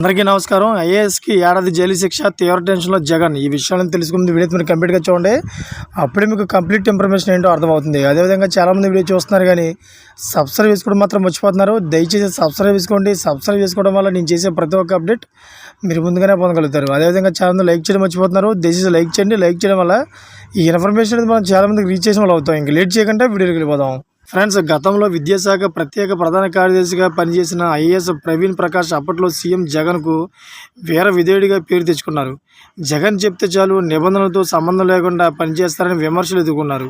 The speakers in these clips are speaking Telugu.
అందరికీ నమస్కారం. ఐఏఎస్కి ఏడాది జైలు శిక్ష, తీవ్ర టెన్షన్లో జగన్. ఈ విషయాలను తెలుసుకుంది వీడియో మీరు కంప్లీట్గా చూడండి. అప్పుడే మీకు కంప్లీట్ ఇన్ఫర్మేషన్ ఏంటో అర్థమవుతుంది. అదేవిధంగా చాలామంది వీడియో చూస్తున్నారు కానీ సబ్స్క్రైబ్ చేసుకోవడం మాత్రం మర్చిపోతున్నారు. దయచేసి సబ్స్క్రైబ్ చేసుకోండి. సబ్స్క్రైబ్ చేసుకోవడం వల్ల నేను చేసే ప్రతి ఒక్క అప్డేట్ మీరు ముందుగానే పొందగలుగుతారు. అదేవిధంగా చాలామంది లైక్ చేయడం మర్చిపోతున్నారు. దయచేసి లైక్ చేయండి. లైక్ చేయడం వల్ల ఈ ఇన్ఫర్మేషన్ అనేది మనం చాలామందికి రీచ్ చేసిన వాళ్ళు అవుతాం. ఇంకా లేట్ చేయకుండా వీడియోకి వెళ్ళిపోదాం. ఫ్రెండ్స్, గతంలో విద్యాశాఖ ప్రత్యేక ప్రధాన కార్యదర్శిగా పనిచేసిన ఐఏఎస్ ప్రవీణ్ ప్రకాష్ అప్పట్లో సీఎం జగన్కు వీర విధేయుడిగా పేరు తెచ్చుకున్నారు. జగన్ చెప్తే చాలు నిబంధనలతో సంబంధం లేకుండా పనిచేస్తారని విమర్శలు ఎదుర్కొన్నారు.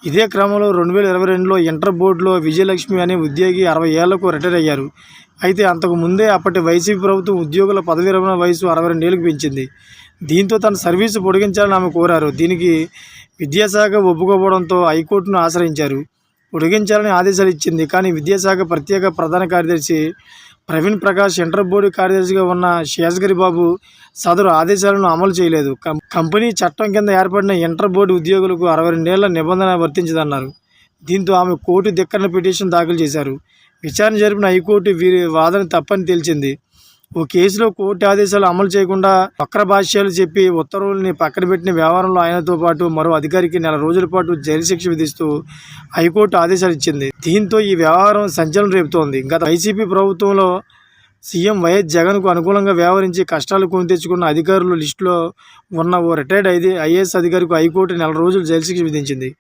ఇదే క్రమంలో 2022లో ఇంటర్ బోర్డులో విజయలక్ష్మి అనే ఉద్యోగి 60 ఏళ్లకు రిటైర్ అయ్యారు. అయితే అంతకు ముందే అప్పటి వైసీపీ ప్రభుత్వం ఉద్యోగుల పదవీ విరమణ వయసు 62 ఏళ్లకు పెంచింది. దీంతో తన సర్వీసు పొడిగించాలని ఆమె కోరారు. దీనికి విద్యాశాఖ ఒప్పుకోవడంతో హైకోర్టును ఆశ్రయించారు. పొడిగించాలని ఆదేశాలు ఇచ్చింది. కానీ విద్యాశాఖ ప్రత్యేక ప్రధాన కార్యదర్శి ప్రవీణ్ ప్రకాష్ ఇంటర్ బోర్డు కార్యదర్శిగా ఉన్న శేషగిరి బాబు సదరు ఆదేశాలను అమలు చేయలేదు. కంపెనీ చట్టం కింద ఏర్పడిన ఇంటర్ బోర్డు ఉద్యోగులకు 62 ఏళ్ల నిబంధన వర్తించదన్నారు. దీంతో ఆమె కోర్టు ధిక్కరణ పిటిషన్ దాఖలు చేశారు. విచారణ జరిపిన హైకోర్టు వీరి వాదన తప్పని తేల్చింది. ఓ కేసులో కోర్టు ఆదేశాలు అమలు చేయకుండా వక్ర భాష్యాలు చెప్పి ఉత్తర్వుల్ని పక్కన పెట్టిన వ్యవహారంలో ఆయనతో పాటు మరో అధికారికి 4 రోజుల పాటు జైలు శిక్ష విధిస్తూ హైకోర్టు ఆదేశాలు ఇచ్చింది. దీంతో ఈ వ్యవహారం సంచలనం రేపుతోంది. గత వైసీపీ ప్రభుత్వంలో సీఎం వైఎస్ జగన్కు అనుకూలంగా వ్యవహరించి కష్టాలు కొని తెచ్చుకున్న అధికారుల లిస్టులో ఉన్న ఓ రిటైర్డ్ ఐఏఎస్ అధికారికి హైకోర్టు 4 రోజులు జైలు శిక్ష విధించింది.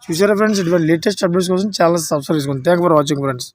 చూసారా ఫ్రెండ్స్? ఇటువంటి లేటెస్ట్ అప్డేట్స్ కోసం ఛానల్ సబ్స్క్రైబ్ చేసుకోండి. Thank for watching friends.